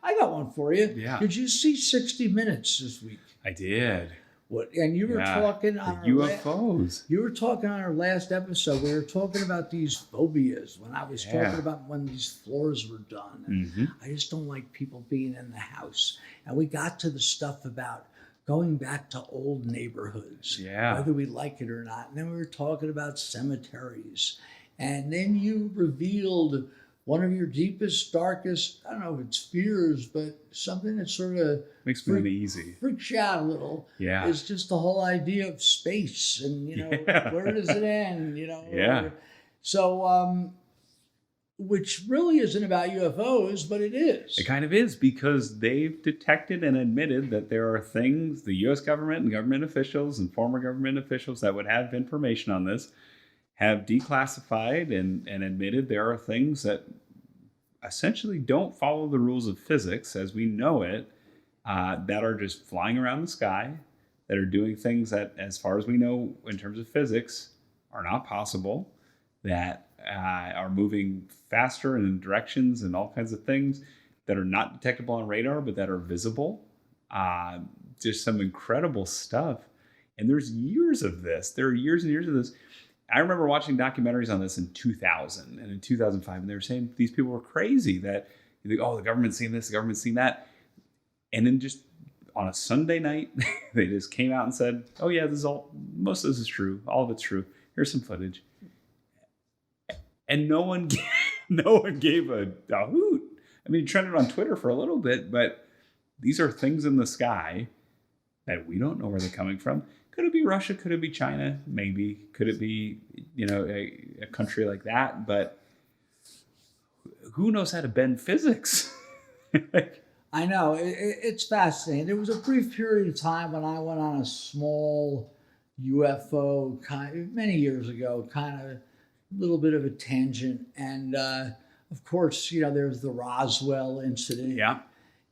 I got one for you. Yeah. Did you see 60 Minutes this week? I did. What? And you were talking on the UFOs. You were talking on our last episode. We were talking about these phobias when I was talking about when these floors were done. And I just don't like people being in the house. And we got to the stuff about going back to old neighborhoods, whether we like it or not. And then we were talking about cemeteries. And then you revealed one of your deepest, darkest, I don't know if it's fears, but something that sort of makes me uneasy, freaks you out a little. Yeah. Is just the whole idea of space and, where does it end, Yeah. So, which really isn't about UFOs, but it is. It kind of is, because they've detected and admitted that there are things, the U.S. government and government officials and former government officials that would have information on this have declassified and admitted there are things that essentially don't follow the rules of physics as we know it, that are just flying around the sky, that are doing things that, as far as we know in terms of physics, are not possible, that are moving faster in directions and all kinds of things that are not detectable on radar, but that are visible. Just some incredible stuff. And there's years of this. There are years and years of this. I remember watching documentaries on this in 2000 and in 2005, and they were saying these people were crazy, that, the government's seen this, the government's seen that. And then just on a Sunday night, they just came out and said, oh yeah, most of this is true. All of it's true. Here's some footage. And no one gave a hoot. I mean, it trended on Twitter for a little bit, but these are things in the sky that we don't know where they're coming from. Could it be Russia? Could it be China? Maybe. Could it be, a country like that? But who knows how to bend physics? I know. It's fascinating. There was a brief period of time when I went on a small UFO many years ago, kind of a little bit of a tangent. And of course, there's the Roswell incident. Yeah.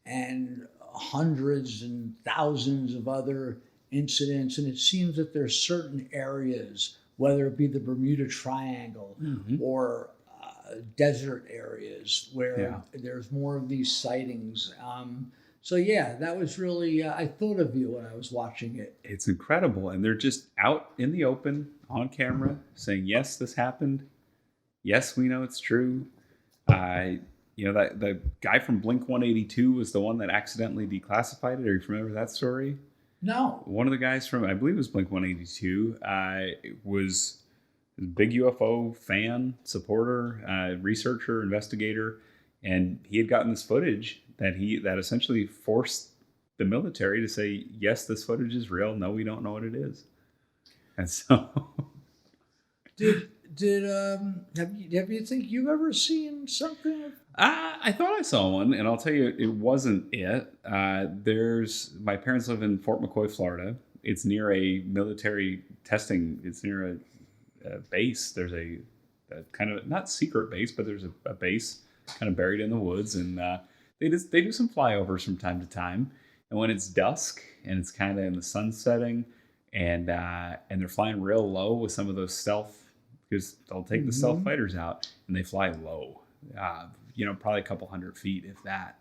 And hundreds and thousands of other incidents, and it seems that there's certain areas, whether it be the Bermuda Triangle or desert areas, where there's more of these sightings. So yeah, that was really, I thought of you when I was watching it. It's incredible. And they're just out in the open on camera saying, yes, this happened. Yes, we know it's true. That the guy from Blink 182 was the one that accidentally declassified it. Are you familiar with that story? No. One of the guys from, I believe it was Blink 182, was a big UFO fan, supporter, researcher, investigator, and he had gotten this footage that essentially forced the military to say, yes, this footage is real. No, we don't know what it is. And so... Have you think you've ever seen something? I thought I saw one, and I'll tell you, it wasn't it. My parents live in Fort McCoy, Florida. It's near a military testing. It's near a base. There's a kind of, not secret base, but there's a base kind of buried in the woods, and they do some flyovers from time to time. And when it's dusk and it's kind of in the sun setting, and they're flying real low with some of those stealth, because they'll take the stealth fighters out and they fly low, probably a couple 100 feet, if that.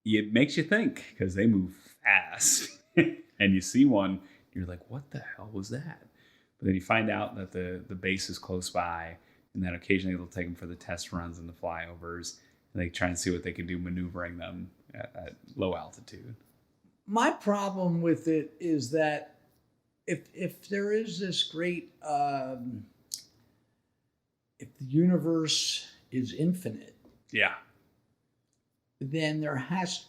It makes you think, because they move fast. And you see one, you're like, what the hell was that? But then you find out that the base is close by, and then occasionally they'll take them for the test runs and the flyovers, and they try and see what they can do maneuvering them at low altitude. My problem with it is that if there is this great... if the universe is infinite, then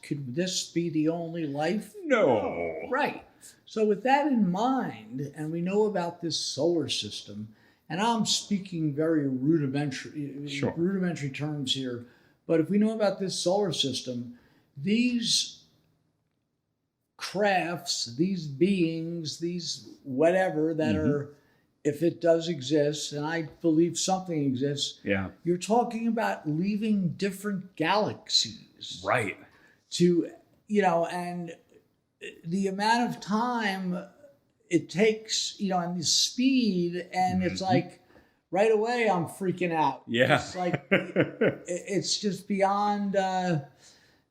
could this be the only life? No. Right. So with that in mind, and we know about this solar system, and I'm speaking very rudimentary terms here, but if we know about this solar system, these crafts, these beings, these whatever that are, if it does exist, and I believe something exists, you're talking about leaving different galaxies. Right. And the amount of time it takes, and the speed, and it's like, right away I'm freaking out. Yeah. It's like, it's just beyond,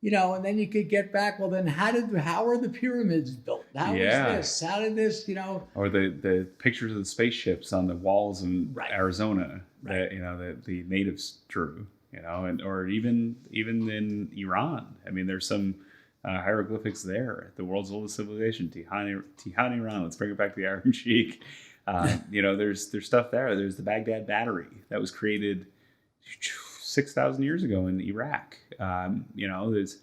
you know, and then you could get back, well, then how are the pyramids built? How is this? How did this, you know? Or the pictures of the spaceships on the walls in Right. Arizona Right. that, you know, that the natives drew, you know, and or even in Iran. I mean, there's some hieroglyphics there. The world's oldest civilization, Tehran, Iran. Let's bring it back to the Iron Sheik. You know, there's stuff there. There's the Baghdad Battery that was created 6,000 years ago in Iraq. You know, there's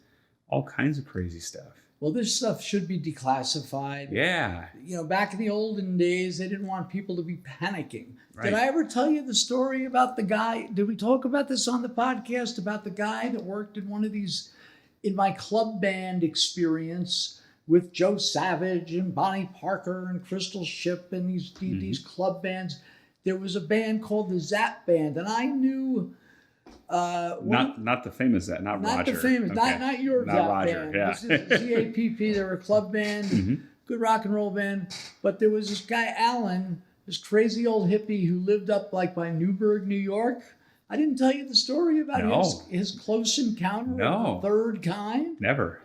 all kinds of crazy stuff. Well, this stuff should be declassified. Yeah. You know, back in the olden days, they didn't want people to be panicking. Right. Did I ever tell you the story about the guy? Did we talk about this on the podcast about the guy that worked in one of these, in my club band experience with Joe Savage and Bonnie Parker and Crystal Shipp and these club bands? There was a band called the Zap Band, and I knew. Not the famous Zap, not Roger. Not the famous, Okay. not your Not Zap Roger, band. yeah. This is ZAPP. They were a club band, good rock and roll band. But there was this guy, Alan, this crazy old hippie who lived up like by Newburgh, New York. I didn't tell you the story about No. his close encounter No. of the third kind. Never.